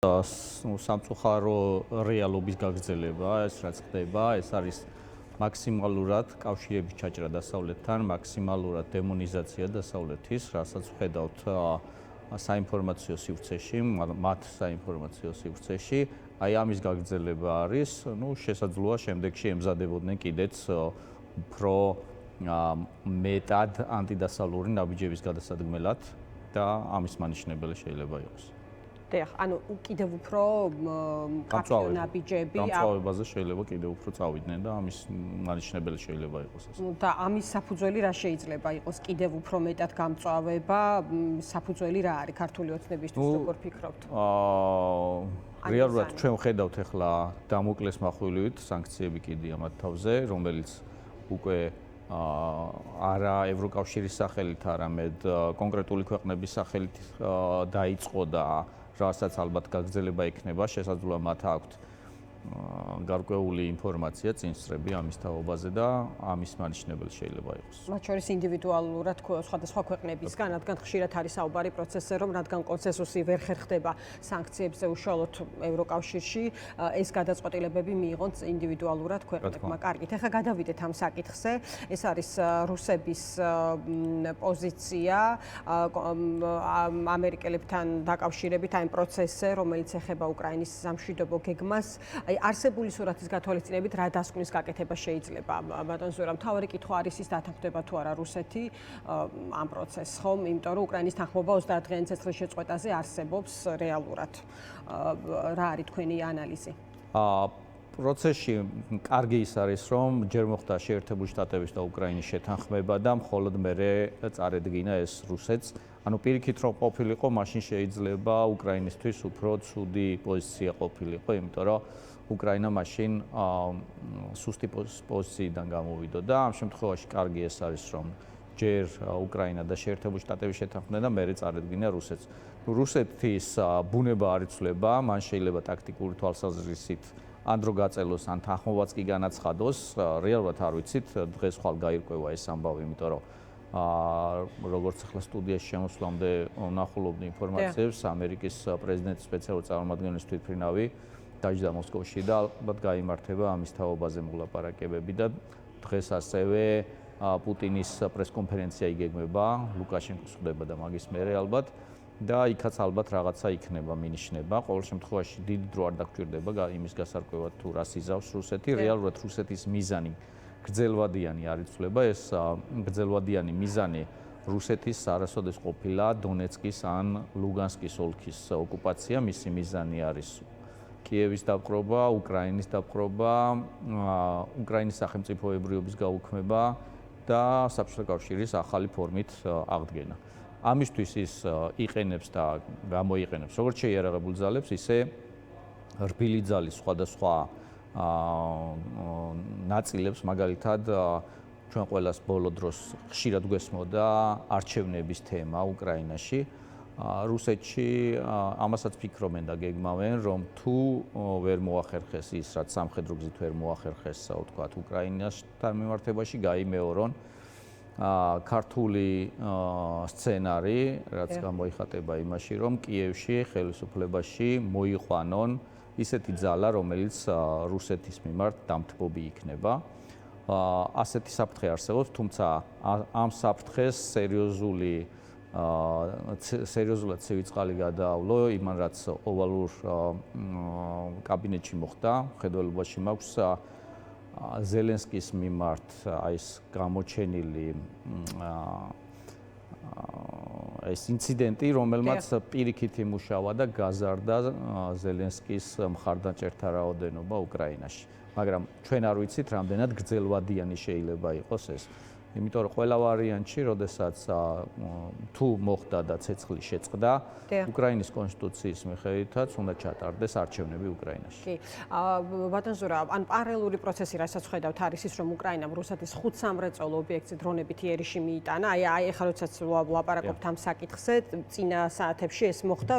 სამწუხარო რეალობის გაგრძელება, ეს რაც ხდება, ეს არის მაქსიმალურად კავშირების ჩაჭრა დასავლეთთან, მაქსიმალურად დემონიზაცია დასავლეთის, რასაც ვხედავთ საინფორმაციო სივრცეში, მათ საინფორმაციო სივრცეში. აი ამის გაგრძელება არის, შესაძლოა შემდეგში ემზადებოდნენ კიდეც უფრო მეტად ანტიდასავლური ნაბიჯების გადასადგმელად და ამის მანიშნებელი შეიძლება იყოს. დიახ, ანუ კიდევ უფრო კაფეო ნაბიჯები გამწვავებაზე შეიძლება კიდევ უფრო წავიდნენ და ამის მანიშნებელი შეიძლება იყოს ეს. და ამის საფუძველი რა შეიძლება იყოს? კიდევ უფრო მეტად გამწვავება, საფუძველი რა არის ქართული ოცნებისთვის, როგორ ფიქრობთ? რეალურად ჩვენ ვხედავთ ახლა დამოკლეს מחვილივით სანქციები კიდია მათ თავზე, რომელიც უკვე არა ევროკავშირის სახელით, არამედ კონკრეტული ქვეყნების სახელით დაიწყო და რასაც ალბათ გაგრძელება იქნება, შესაძლოა მათ აქვთ გარკვეული ინფორმაცია, წინსწრები ამის თაობაზე და ამის მანიშნებელი შეიძლება იყოს. მათ შორის ინდივიდუალურად სხვადასხვა ქვეყნებისგან, რადგან ხშირად არის საუბარი პროცესზე, რომ რადგან კონსენსუსი ვერ ხერხდება სანქციებზე უშუალოდ ევროკავშირში, ეს გადაწყვეტილებები მიიღონ ინდივიდუალურად ქვეყნებმა. კარგით, ახლა გადავიდეთ ამ საკითხზე. ეს არის რუსების პოზიცია ამერიკელებთან დაკავშირებით ამ პროცესზე, რომელიც ეხება უკრაინის სამშვიდობო გეგმას. არსებული სურათის გათვალისწინებით რა დასკვნის გაკეთება შეიძლება? ბატონ ზურაბ, მთავარი კითხვა არის ის დათანხმდება თუ არა რუსეთი ამ პროცესს, ხომ? იმიტომ რომ უკრაინის თანხმობა 30 დღიანი ცეცხლის შეწყვეტაზე არსებობს რეალურად. რა არის თქვენი ანალიზი? პროცესში კარგი ის არის, რომ ჯერ მოხდა შეერთებული შტატების და უკრაინის შეთანხმება და მხოლოდ მერე წარედგინა ეს რუსეთს. ანუ პირიქით რომ ყოფილიყო, მაშინ შეიძლება უკრაინისთვის უფრო ცუდი პოზიცია ყოფილიყო, იმიტომ რომ უკრაინა მაშინ სუსტი პოზიციიდან გამოვიდოდა. ამ შემთხვევაში კარგი ეს არის, რომ ჯერ უკრაინა და შეერთებული შტატები შეთანხმდნენ და მერე წარედგინა რუსეთს. რუსეთის ბუნება არ იცვლება, მან შეიძლება ტაქტიკური თვალსაზრისით ან დრო გაწელოს, ან თანხმობაც კი განაცხადოს. რეალურად არ ვიცით, დღეს ხვალ გაირკვევა ეს ამბავი, იმიტომ რომ როგორც ახლა სტუდიაში შემოსვლამდე ვნახულობდი ინფორმაციებს, ამერიკის პრეზიდენტის სპეციალური წარმომადგენლის თვითმფრინავი დაჯდა მოსკოვში და ალბათ გაიმართება ამის თაობაზე მოლაპარაკებები და დღეს ასევე პუტინის პრესკონფერენცია იგეგმება, ლუკაშენკოს ხვდება და მაგის მერე ალბათ და იქაც ალბათ რაღაცა იქნება, მინიშნება. ყოველ შემთხვევაში დიდი დრო არ დაგჭირდება იმის გასარკვევად თუ რას იზავს რუსეთი. რეალურად რუსეთის მიზანი გრძელვადიანი არ იცვლება, ეს გრძელვადიანი მიზანი რუსეთის არასოდეს ყოფილა დონეცკის ან ლუგანსკის ოლქის ოკუპაცია, მისი მიზანი არის კიევის დაპყრობა, უკრაინის დაპყრობა, უკრაინის სახელმწიფოებრიობის გაუქმება და საბჭოთა კავშირის ახალი ფორმით აღდგენა. ამისთვის ის იყენებს და გამოიყენებს როგორც შეიარაღებულ ძალებს, ისე რბილი ძალის სხვადასხვა ნაწილებს, მაგალითად ჩვენ ყველას ბოლო დროს ხშირად გვესმოდა არჩევნების თემა უკრაინაში. რუსეთში ამასაც ფიქრობენ და გეგმავენ, რომ თუ ვერ მოახერხეს ის, რაც სამხედრო გზით ვერ მოახერხეს, ვთქვათ, უკრაინასთან მიმართებაში, გაიმეორონ ქართული სცენარი, რაც გამოიხატება იმაში, რომ კიევში ხელისუფლებაში მოიყვანონ ისეთი ძალა, რომელიც რუსეთის მიმართ დამთბობი იქნება. ასეთი საფრთხე არსებობს, თუმცა ამ საფრთხეს სერიოზულად ცივი გადაავლო იმან, რაც ოვალურ კაბინეტში მოხდა, მხედველობაში მაქვს ზელენსკის მიმართ ეს გამოჩენილი ეს ინციდენტი, რომელმაც პირიქით იმუშავა და გაზარდა ზელენსკის მხარდაჭერთა რაოდენობა უკრაინაში. მაგრამ ჩვენ არ ვიცით, რამდენად გრძელვადიანი შეიძლება იყოს ეს. იმიტომ რომ ყველა ვარიანტში, როდესაც თუ მოხდა და ცეცხლის შეწყდა, უკრაინის კონსტიტუციის მიხედვითაც უნდა ჩატარდეს არჩევნები უკრაინაში. კი. ბატონ ზურაბ, ან პარალელური პროცესი, რასაც ხედავთ, არის ის, რომ უკრაინამ რუსეთის 5 სამრეწველო ობიექტზე დრონებით იერიში მიიტანა. აი ახლა როდესაც ვლაპარაკობთ ამ საკითხზე, წინა საათებში ეს მოხდა,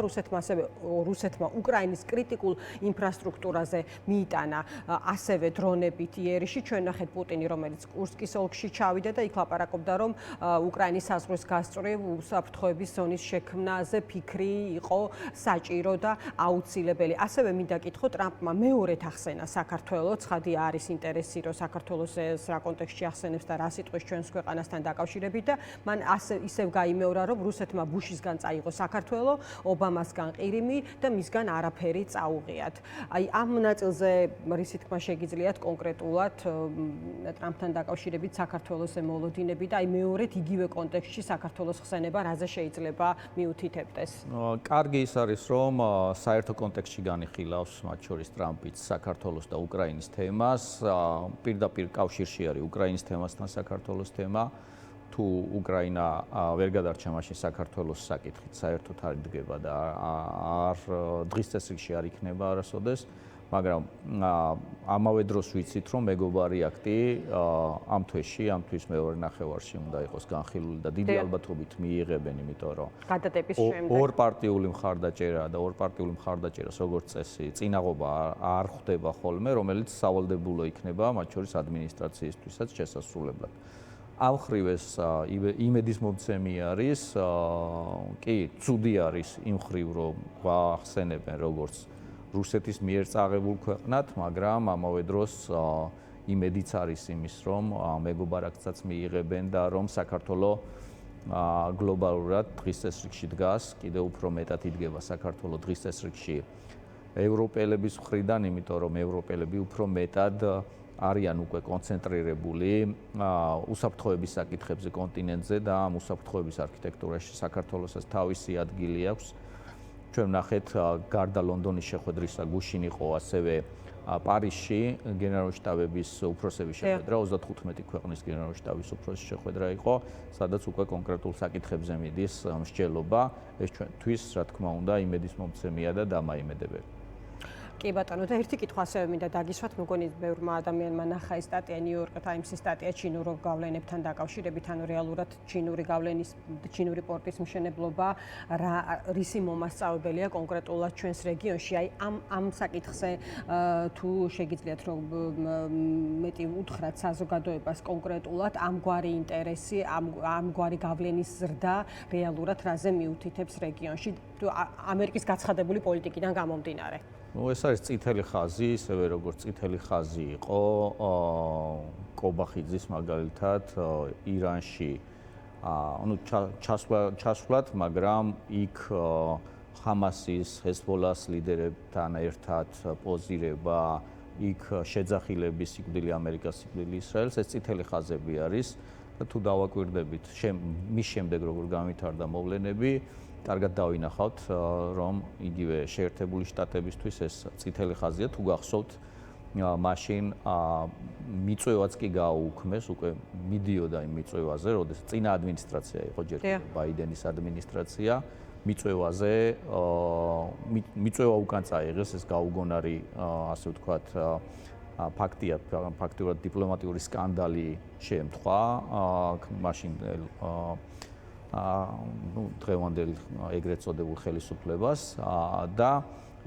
რუსეთმა უკრაინის კრიტიკულ ინფრასტრუქტურაზე მიიტანა ასევე დრონებით იერიში. ჩვენ ნახეთ პუტინი, რომელიც კურსკის ოლქში ჩავიდა და და იქ ლაპარაკობდა, რომ უკრაინის საზღვრის გასწვრივ უსაფრთხოების ზონის შექმნაზე ფიქრი იყო საჭირო და აუცილებელი. ასევე მინდა კითხო, ტრამპმა მეორედ ახსენა საქართველოს, ცხადია არის ინტერესი, რომ საქართველოს ეს რა კონტექსტში ახსენებს და რა სიტყვის ჩვენს ქვეყანასთან დაკავშირებით და მან ისევ გაიმეორა, რომ რუსეთმა ბუშისგან წაიღო საქართველო, ობამასგან ყირიმი და მისგან არაფერი წაუღიათ. აი ამ ნაწილზე რისი თქმა შეგიძლიათ კონკრეტულად ტრამპთან დაკავშირებით საქართველოს ემოლოდინები და აი მეორედ იგივე კონტექსტში საქართველოს ხსენება რაზე შეიძლება მიუთითებდეს? კარგი ის არის, რომ საერთო კონტექსტში განიხილავს მათ შორის ტრამპიც საქართველოს და უკრაინის თემას, პირდაპირ კავშირში არის უკრაინის თემასთან საქართველოს თემა. თუ უკრაინა ვერ გადარჩა მაშინ საქართველოს საკითხით საერთოდ არ იდგება და არ დღის წესრიგში არ იქნება არასოდეს, მაგრამ ამავე დროს ვიცით, რომ მეგობარი აქტი ამ თვეში, ამ თვის მეორე ნახევარში უნდა იყოს განხილული და დიდი ალბათობით მიიღებენ, იმიტომ რომ გადადების შემდეგ ორპარტიული მხარდაჭერა და ორპარტიული მხარდაჭერას როგორც წესი წინაღობა არ ხვდება ხოლმე, რომელიც სავალდებულო იქნება მათ შორის ადმინისტრაციისთვისაც შესასრულებლად. ამ ხრივ ეს იმედისმომცემი არის, კი, ცუდი არის იმ ხრივ, რომ გვახსენებენ როგორც რუსეთის მიერ წაღებულ ქვეყნად, მაგრამ ამავე დროს იმედიც არის იმის, რომ მეგობარ აქტსაც მიიღებენ და რომ საქართველო გლობალურად დღის წესრიგში დგას, კიდევ უფრო მეტად იდგება საქართველო დღის წესრიგში ევროპელების მხრიდან, იმიტომ რომ ევროპელები უფრო მეტად არიან უკვე კონცენტრირებული უსაფრთხოების საკითხებზე კონტინენტზე და ამ უსაფრთხოების არქიტექტურაში საქართველოსაც თავისი ადგილი აქვს. ჩვენ ვნახეთ, გარდა ლონდონის შეხვედრისა, გუშინ იყო ასევე პარიზში გენერალური შტაბების უფროსების შეხვედრა, 35 ქვეყნის გენერალური შტაბის უფროსის შეხვედრა იყო, სადაც უკვე კონკრეტულ საკითხებზე მიდის მსჯელობა. ეს ჩვენთვის, რა თქმა უნდა, იმედისმომცემია და დამაიმედებელი. კი ბატონო, და ერთი კითხვა ასევე მინდა დაგისვათ, მგონი ბევრმა ადამიანმა ნახა ეს სტატია ნიუ-იორკ ტაიმსის სტატია ჩინურ გავლენებთან დაკავშირებით, ანუ რეალურად ჩინური პორტის მშენებლობა რისი მომასწავებელია კონკრეტულად ჩვენს რეგიონში. აი ამ საკითხზე თუ შეგიძლიათ რომ მეტი უთხრათ საზოგადოებას კონკრეტულად ამგვარი ინტერესი, ამგვარი გავლენის ზრდა რეალურად რაზე მიუთითებს რეგიონში ამერიკის გაცხადებული პოლიტიკიდან გამომდინარე. ეს არის წითელი ხაზი, ისევე როგორც წითელი ხაზი იყო კობახიძის მაგალითად ირანში ჩასვლად, მაგრამ იქ ჰამასის, ჰეზბოლას ლიდერებთან ერთად პოზირება, იქ შეძახილების სიკვდილი ამერიკას, სიკვდილი ისრაელს, ეს წითელი ხაზები არის და თუ დავაკვირდებით მის შემდეგ როგორ გამვითარდა მოვლენები, კარგად დავინახავთ, რომ იგივე შეერთებული შტატებისთვის ეს წითელი ხაზია, თუ გახსოვთ, მაშინ მიწვევაც კი გააუქმეს, უკვე მიდიოდა იმ მიწვევაზე, როდესაც წინა ადმინისტრაცია იყო ჯერ ბაიდენის ადმინისტრაცია, მიწვევაზე, მიწვევა უკან წაიღეს, ეს გაუგონარი, ასე ვთქვათ, ფაქტია, ფაქტიურად დიპლომატიური სკანდალი შეემთხვა, მაშინ დღევანდელ ეგრეთ წოდებულ ხელისუფლებას და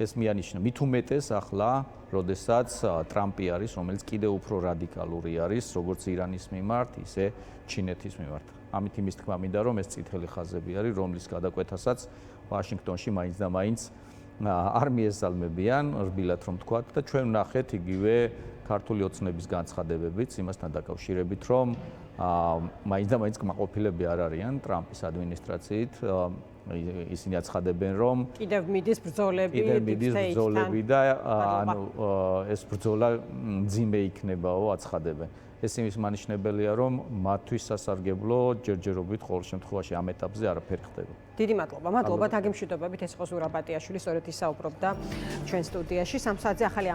ეს მიანიშნა მით უმეტეს ახლა, როდესაც ტრამპი არის, რომელიც კიდევ უფრო რადიკალური არის, როგორც ირანის მიმართ, ისე ჩინეთის მიმართ. ამით იმის თქმა მინდა, რომ ეს წითელი ხაზები არის, რომლის გადაკვეთასაც ვაშინგტონში მაინც და მაინც არ მიესალმებიან, რბილად რომ თქვათ და ჩვენ ვნახეთ იგივე ქართული ოცნების განცხადებებიც იმასთან დაკავშირებით, რომ მაინც და მაინც კმაყოფილები არ არიან ტრამპის ადმინისტრაციით, ისინი აცხადებენ, რომ კიდევ მიდის ბრძოლები და ანუ ეს ბრძოლა მძიმე იქნებაო, აცხადებენ. ეს იმის მანიშნებელია, რომ მათთვის სასარგებლო ჯერჯერობით ყოველ შემთხვევაში ამ ეტაპზე არაფერი ხდება. დიდი მადლობა დაგემშვიდობებით, ეს იყო ზურაბ ბატიაშვილი, სწორედ ისაუბრობდა ჩვენ სტუდიაში 3 საათზე ახალი